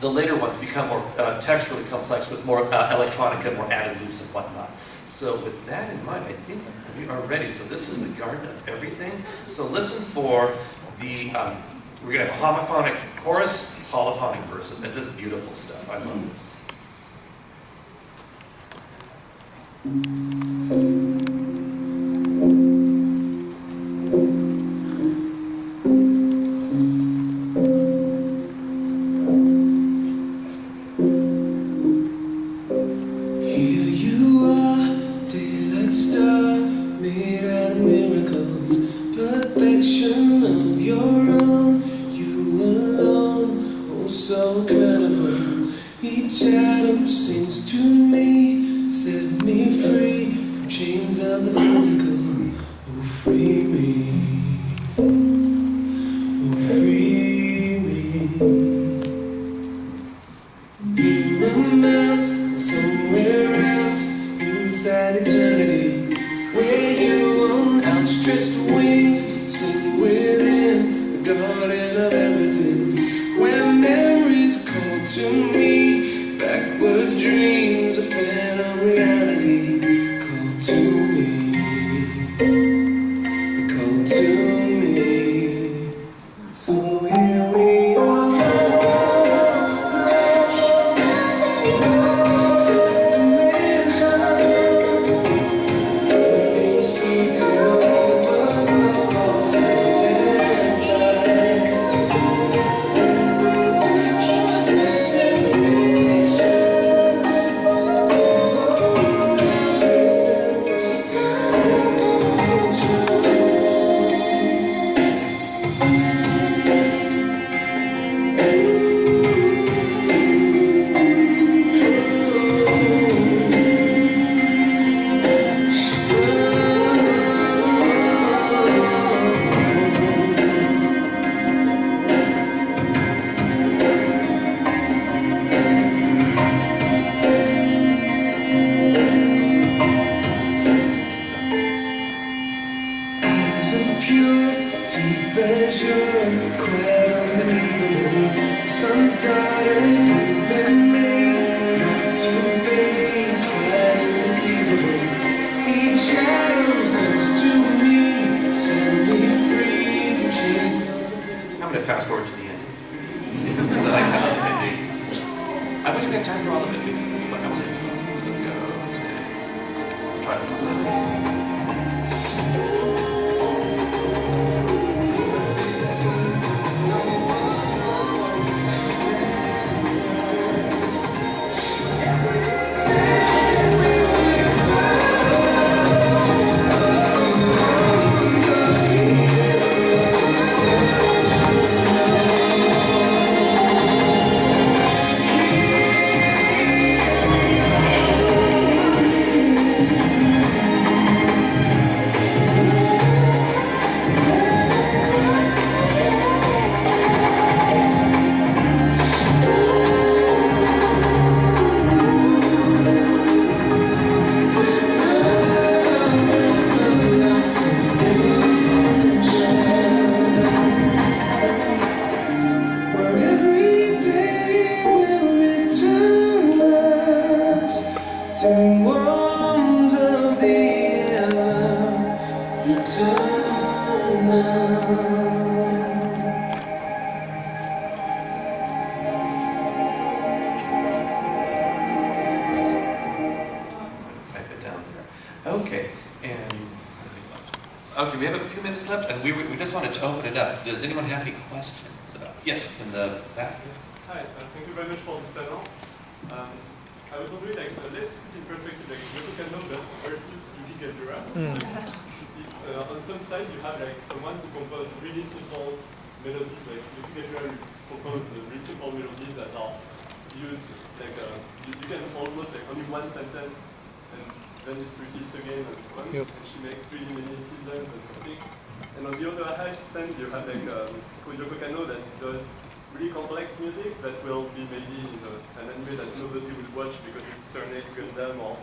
the later ones, become more texturally complex with more electronica, more added loops and whatnot. So with that in mind, I think we are ready. So this is the Garden of Everything. So listen for the, we're going to have a homophonic chorus, polyphonic verses, and just beautiful stuff. I love this. Here you are, daylight star, made out of miracles, perfection of your own, you alone, oh so incredible. Each atom sings to me, set me free from chains of the physical, oh free me, oh free me. Mirror melts somewhere else inside eternity, where you on outstretched wings sing within the garden of everything, where memories call to me, backward dreams of phantom reality call to me, they call to me. So here we are. Eyes of pure, deep azure, quite unbelievable. The sun's dying, you've been made, not to fade, quite inconceivable. Each atom sings to me, set me free from chains of the physical. I'm going to fast forward to the end. Because I like how ending. I wish we had time for all of it, but I want to just go. Okay. Try to find this. Okay, and okay, we have a few minutes left, and we just wanted to open it up. Does anyone have any questions about? Yes, in the back. Hi, thank you very much for this panel. I was wondering, like, let's put in perspective, like, Yoko Kanno versus Yuki Kajiura. If, on some side, you have, like, someone who composed really simple melodies, like Yuki Kajiura composed really simple melodies that are used, like, you can almost, like, only one sentence, and then it repeats again, and so on. Yep. And she makes really many seasons and something. And on the other hand, you have, like, Yoko Kanno that does really complex music that will be maybe in an anime that nobody will watch because it's Tornado Gundam or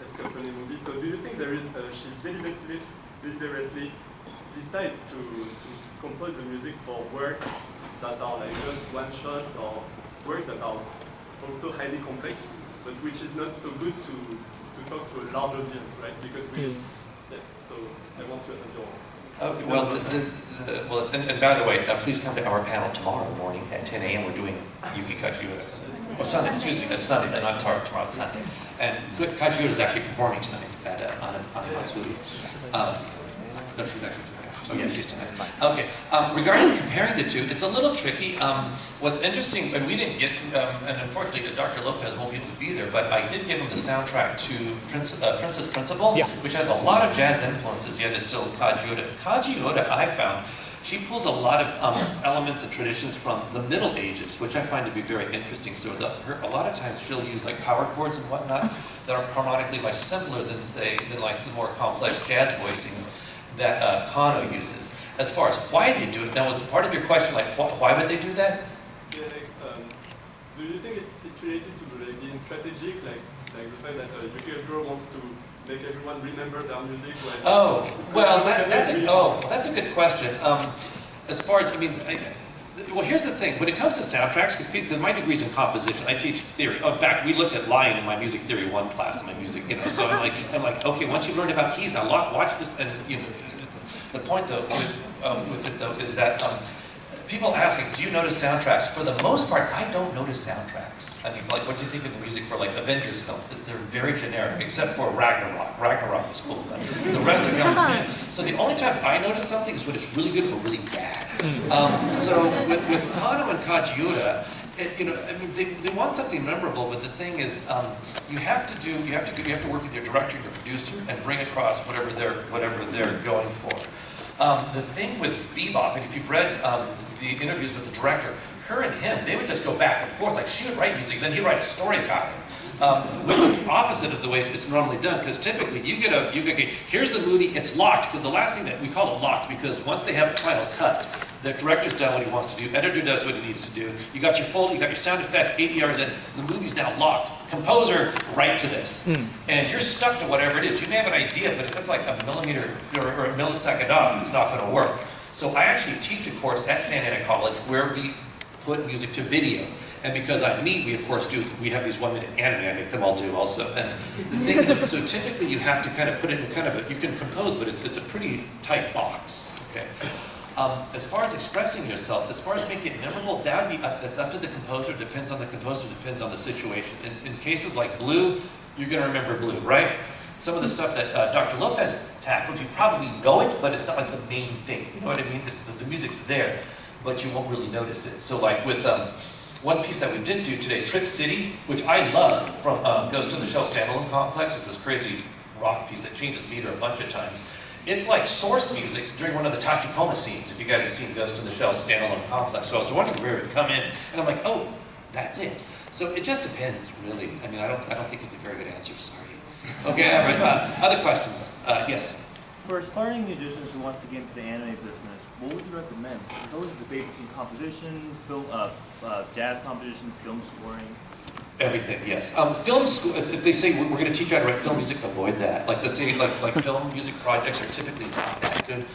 a Symphony movie. So do you think there is she deliberately decides to compose the music for works that are like just one shots or works that are also highly complex, but which is not so good to talk to a large audience, right? Because we, yeah, so I want to have your. Okay, well, and by the way, please come to our panel tomorrow morning at 10 a.m. We're doing Yuki Kajiura. Oh, Sunday, excuse me, it's Sunday, and not tomorrow, it's Sunday. And Kajiura is actually performing tonight at Anime Expo. No, she's actually tonight. Oh yeah, she's tonight. Okay, regarding comparing the two, it's a little tricky. What's interesting, and we didn't get, and unfortunately Dr. Lopez won't be able to be there, but I did give him the soundtrack to Princess Principal, which has a lot of jazz influences, yet is still Kajiura. Kajiura, I found, she pulls a lot of elements and traditions from the Middle Ages, which I find to be very interesting. So a lot of times she'll use like power chords and whatnot that are harmonically much simpler than like the more complex jazz voicings that Kanno uses. As far as why they do it, now was part of your question like why would they do that? Yeah, like, do you think it's related to like being strategic, like the fact that Yuki Kajiura wants to make everyone remember their music? Like, That's a good question. As far as well, here's the thing. When it comes to soundtracks, because my degree's in composition, I teach theory. In fact, we looked at line in my music theory 1 class in my music, So I'm like, okay, once you've learned about keys, now watch this. And the point though with it though is that people asking, do you notice soundtracks? For the most part, I don't notice soundtracks. I mean, like, what do you think of the music for like Avengers films? They're very generic, except for Ragnarok. Ragnarok was cool, but the rest of them. So the only time I notice something is when it's really good or really bad. So with Kanno and Kajiura, they want something memorable, but the thing is, you have to work with your director, your producer, and bring across whatever they're going for. The thing with Bebop, and if you've read the interviews with the director, her and him, they would just go back and forth. Like she would write music, then he'd write a story about it, which is the opposite of the way it's normally done. Because typically, you get here's the movie, it's locked. Because the last thing that we call it locked, because once they have the final cut, the director's done what he wants to do, editor does what he needs to do. You got your sound effects, ADRs in, the movie's now locked. Composer, write to this. And you're stuck to whatever it is. You may have an idea, but if it's like a millimeter or a millisecond off, it's not gonna work. So I actually teach a course at Santa Ana College where we put music to video. And because I'm me, we of course we have these 1-minute anime, I make them all do also. And the thing is, so typically you have to kind of put it in you can compose, but it's a pretty tight box, okay? As far as expressing yourself, as far as making it memorable, that's up to the composer, depends on the composer, depends on the situation. In cases like Blue, you're gonna remember Blue, right? Some of the stuff that Dr. Lopez tackled, you probably know it, but it's not like the main thing, you know what I mean? It's the music's there, but you won't really notice it. So like with one piece that we did do today, Trip City, which I love from Ghost in the Shell Standalone Complex, it's this crazy rock piece that changes meter a bunch of times. It's like source music during one of the Tachikoma scenes, if you guys have seen Ghost in the Shell Standalone Complex. So I was wondering where it would come in, and I'm like, oh, that's it. So it just depends, really. I mean, I don't think it's a very good answer, sorry. Okay, all right, other questions? Yes? For aspiring musicians who want to get into the anime business, what would you recommend? There's always a debate between composition, film, jazz composition, film scoring. Everything, yes. Film school, if they say we're going to teach you how to write film music, avoid that. Like the thing, like film music projects are typically not that good.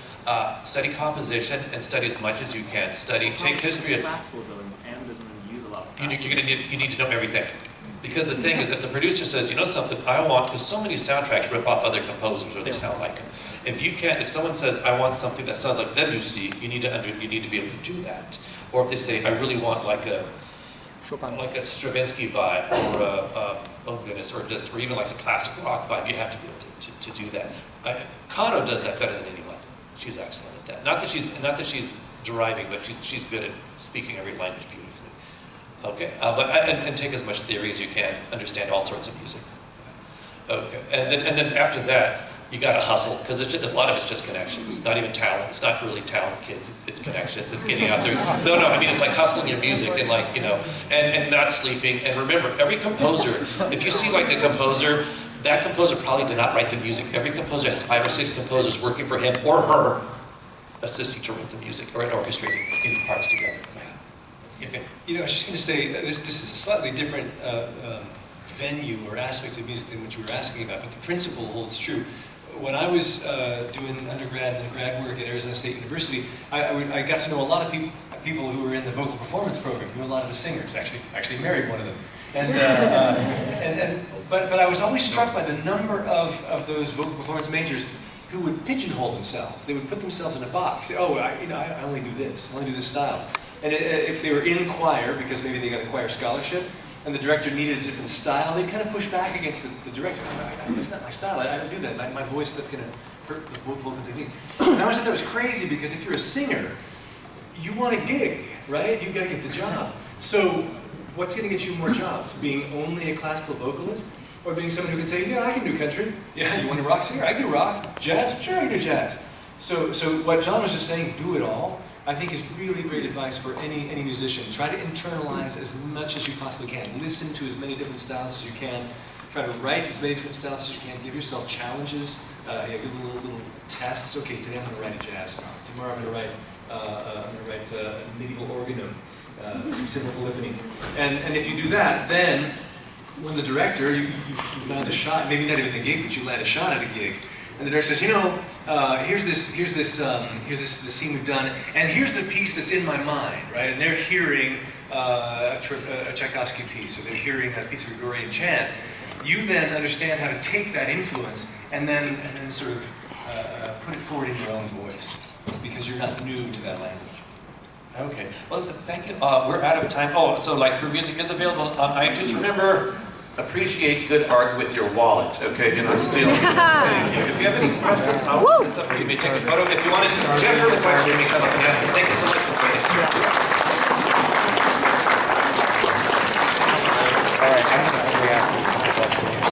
Study composition and study as much as you can. Take history. Classical though, and doesn't really use a lot. You need to know everything. Because the thing is, if the producer says, you know something, because so many soundtracks rip off other composers or they sound like them. If someone says, I want something that sounds like Debussy, you need to be able to do that. Or if they say, I really want like a Stravinsky vibe, or even like the classic rock vibe, you have to be able to do that. Kanno does that better than anyone. She's excellent at that. Not that she's deriving, but she's good at speaking every language beautifully. Okay, and take as much theory as you can, understand all sorts of music. Okay, and then after that, you got to hustle, because a lot of it's just connections. Not even talent. It's not really talent, kids. It's connections. It's getting out there. No, I mean, it's like hustling your music and like, you know, and not sleeping. And remember, every composer, if you see like a composer, that composer probably did not write the music. Every composer has 5 or 6 composers working for him or her, assisting to write the music or orchestrating, getting parts together. Okay. You know, I was just going to say, this is a slightly different venue or aspect of music than what you were asking about, but the principle holds true. When I was doing undergrad and grad work at Arizona State University, I got to know a lot of people who were in the vocal performance program, knew a lot of the singers, actually married one of them. But I was always struck by the number of those vocal performance majors who would pigeonhole themselves. They would put themselves in a box. Say, oh, I only do this. I only do this style. And if they were in choir, because maybe they got a choir scholarship, and the director needed a different style, they'd kind of push back against the director. That's not my style. I don't do that. My voice, that's going to hurt the vocal technique. And I always thought that was crazy, because if you're a singer, you want a gig, right? You've got to get the job. So what's going to get you more jobs? Being only a classical vocalist? Or being someone who can say, yeah, I can do country. Yeah, you want a rock singer? I can do rock. Jazz? Sure, I can do jazz. So what John was just saying, do it all, I think is really great advice for any musician. Try to internalize as much as you possibly can. Listen to as many different styles as you can. Try to write as many different styles as you can. Give yourself challenges. Give little tests. Okay, today I'm going to write a jazz song. Tomorrow I'm going to write a medieval organum, some simple polyphony. And if you do that, then when the director, you land a shot, maybe not even a gig, but you land a shot at a gig, and the director says, you know, here's this scene we've done, and here's the piece that's in my mind, right? And they're hearing a Tchaikovsky piece, or they're hearing a piece of Gregorian chant. You then understand how to take that influence and then sort of put it forward in your own voice, because you're not new to that language. Okay. Well, listen, thank you. We're out of time. Oh, so like her music is available on iTunes. Remember, appreciate good art with your wallet. Okay, do not steal it. Thank you. If you have any questions, I'll put this up. You may take a photo. If you want to, Jeff, for the question, you may come up and ask us. Thank you so much.